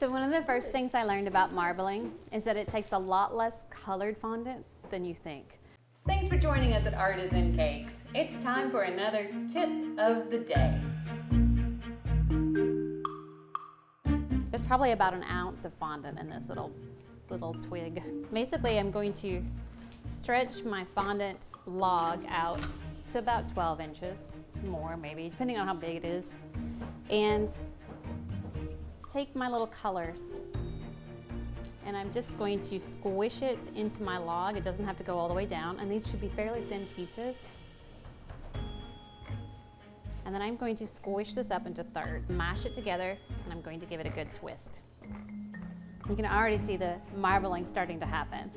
So one of the first things I learned about marbling is that it takes a lot less colored fondant than you think. Thanks for joining us at Artisan Cakes. It's time for another tip of the day. There's probably about an ounce of fondant in this little twig. Basically, I'm going to stretch my fondant log out to about 12 inches, more maybe, depending on how big it is. And take my little colors and I'm just going to squish it into my log. It doesn't have to go all the way down, and these should be fairly thin pieces. And then I'm going to squish this up into thirds, mash it together, and I'm going to give it a good twist. You can already see the marbling starting to happen.